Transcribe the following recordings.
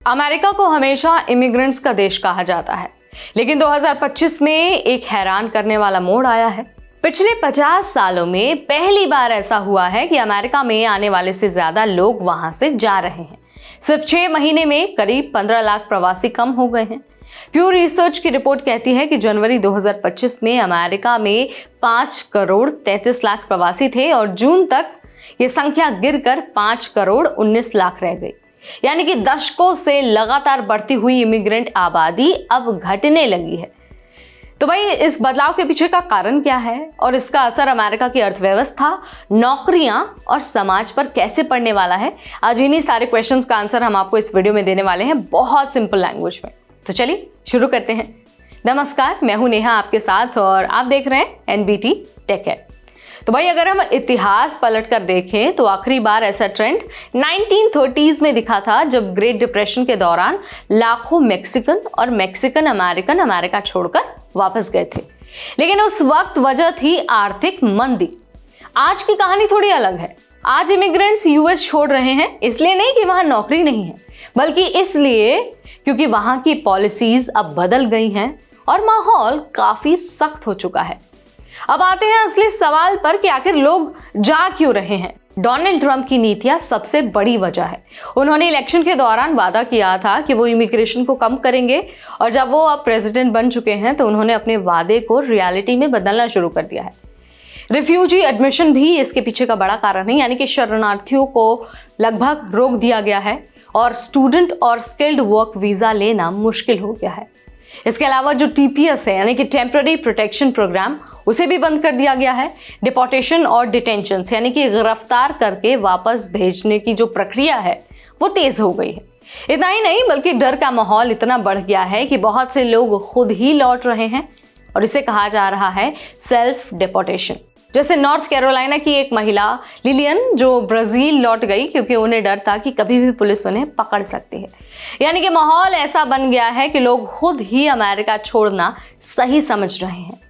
America को हमेशा immigrants का देश कहा जाता है, लेकिन 2025 में एक हैरान करने वाला मोड़ आया है। पिछले 50 सालों में पहली बार ऐसा हुआ है कि अमेरिका में आने वाले से ज्यादा लोग वहां से जा रहे हैं। सिर्फ 6 महीने में करीब 15 लाख प्रवासी कम हो गए हैं। प्यू रिसर्च की रिपोर्ट कहती है कि जनवरी 2025 में अमेरिका में 5 करोड़ 33 लाख प्रवासी थे और जून तक ये संख्या गिरकर 5 करोड़ 19 लाख रह गई। यानी कि दशकों से लगातार बढ़ती हुई इमिग्रेंट आबादी अब घटने लगी है। तो भाई, इस बदलाव के पीछे का कारण क्या है और इसका असर अमेरिका की अर्थव्यवस्था, नौकरियां और समाज पर कैसे पड़ने वाला है? आज इन्हीं सारे क्वेश्चंस का आंसर हम आपको इस वीडियो में देने वाले हैं, बहुत सिंपल लैंग्वेज में। तो चलिए शुरू करते हैं। नमस्कार, मैं हूं नेहा आपके साथ और आप देख रहे हैं एनबीटी टेक है। तो भाई, अगर हम इतिहास पलट कर देखें तो आखिरी बार ऐसा ट्रेंड 1930s में दिखा था, जब ग्रेट डिप्रेशन के दौरान लाखों मैक्सिकन और मैक्सिकन अमेरिकन अमेरिका छोड़कर वापस गए थे। लेकिन उस वक्त वजह थी आर्थिक मंदी। आज की कहानी थोड़ी अलग है। आज इमिग्रेंट्स यूएस छोड़ रहे हैं, इसलिए नहीं कि वहां नौकरी नहीं है, बल्कि इसलिए क्योंकि वहां की पॉलिसीज अब बदल गई हैं और माहौल काफी सख्त हो चुका है। अब आते हैं असली सवाल पर कि आखिर लोग जा क्यों रहे हैं। डोनाल्ड ट्रंप की नीतियां सबसे बड़ी वजह है। उन्होंने इलेक्शन के दौरान वादा किया था कि वो इमिग्रेशन को कम करेंगे और जब वो अब प्रेसिडेंट बन चुके हैं तो उन्होंने अपने वादे को रियलिटी में बदलना शुरू कर दिया है। रिफ्यूजी एडमिशन भी इसके पीछे का बड़ा कारण है, यानी कि शरणार्थियों को लगभग रोक दिया गया है और स्टूडेंट और स्किल्ड वर्क वीजा लेना मुश्किल हो गया है। इसके अलावा जो टीपीएस है, यानी कि टेम्पररी प्रोटेक्शन प्रोग्राम, उसे भी बंद कर दिया गया है। डिपोर्टेशन और डिटेंशन यानी कि गिरफ्तार करके वापस भेजने की जो प्रक्रिया है वो तेज हो गई है। इतना ही नहीं, बल्कि डर का माहौल इतना बढ़ गया है कि बहुत से लोग खुद ही लौट रहे हैं और इसे कहा जा रहा है सेल्फ डिपोर्टेशन। जैसे नॉर्थ कैरोलिना की एक महिला लिलियन, जो ब्राजील लौट गई क्योंकि उन्हें डर था कि कभी भी पुलिस उन्हें पकड़ सकती है। यानी कि माहौल ऐसा बन गया है कि लोग खुद ही अमेरिका छोड़ना सही समझ रहे हैं।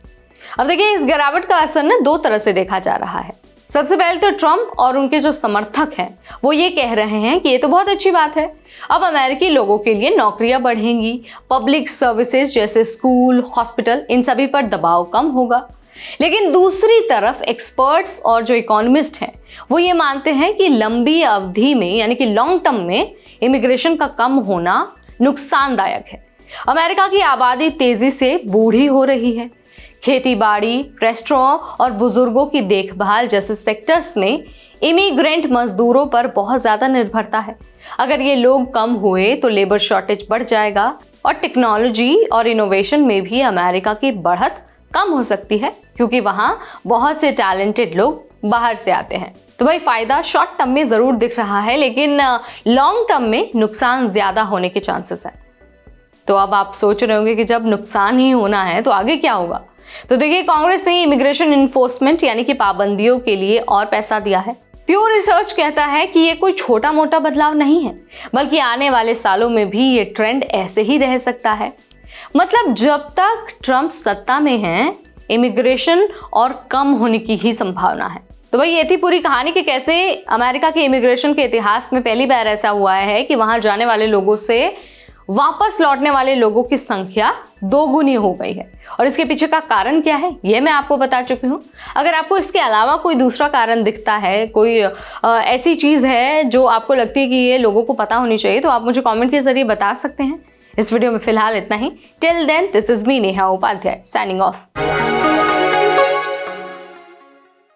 अब देखिए, इस गिरावट का असर ना 2 तरह से देखा जा रहा है। सबसे पहले तो ट्रंप और उनके जो समर्थक हैं वो ये कह रहे हैं कि ये तो बहुत अच्छी बात है, अब अमेरिकी लोगों के लिए नौकरियां बढ़ेंगी, पब्लिक सर्विसेज जैसे स्कूल, हॉस्पिटल, इन सभी पर दबाव कम होगा। लेकिन दूसरी तरफ एक्सपर्ट्स और जो इकोनॉमिस्ट हैं वो ये मानते हैं कि लंबी अवधि में, यानी कि लॉन्ग टर्म में, इमिग्रेशन का कम होना नुकसानदायक है। अमेरिका की आबादी तेजी से बूढ़ी हो रही है। खेती बाड़ी, रेस्टोरेंट और बुजुर्गों की देखभाल जैसे सेक्टर्स में इमिग्रेंट मजदूरों पर बहुत ज्यादा निर्भरता है। अगर ये लोग कम हुए तो लेबर शॉर्टेज बढ़ जाएगा और टेक्नोलॉजी और इनोवेशन में भी अमेरिका की बढ़त कम हो सकती है, क्योंकि वहां बहुत से टैलेंटेड लोग बाहर से आते हैं। तो भाई, फायदा शॉर्ट टर्म में जरूर दिख रहा है, लेकिन लॉन्ग टर्म में नुकसान ज्यादा होने के चांसेस है। तो अब आप सोच रहे होंगे कि जब नुकसान ही होना है तो आगे क्या होगा? तो देखिए, कांग्रेस ने इमिग्रेशन इन्फोर्समेंट यानी कि पाबंदियों के लिए और पैसा दिया है। प्यू रिसर्च कहता है कि ये कोई छोटा मोटा बदलाव नहीं है, बल्कि आने वाले सालों में भी ये ट्रेंड ऐसे ही रह सकता है। मतलब जब तक ट्रंप सत्ता में हैं, इमिग्रेशन और कम होने की ही संभावना है। तो भाई, ये थी पूरी कहानी कि कैसे अमेरिका के इमिग्रेशन के इतिहास में पहली बार ऐसा हुआ है कि वहां जाने वाले लोगों से वापस लौटने वाले लोगों की संख्या 2 गुनी हो गई है। और इसके पीछे का कारण क्या है ये मैं आपको बता चुकी हूँ। अगर आपको इसके अलावा कोई दूसरा कारण दिखता है, कोई ऐसी चीज़ है जो आपको लगती है कि ये लोगों को पता होनी चाहिए, तो आप मुझे कमेंट के जरिए बता सकते हैं। इस वीडियो में फिलहाल इतना ही। Till then, this is me Neha Upadhyay, signing of.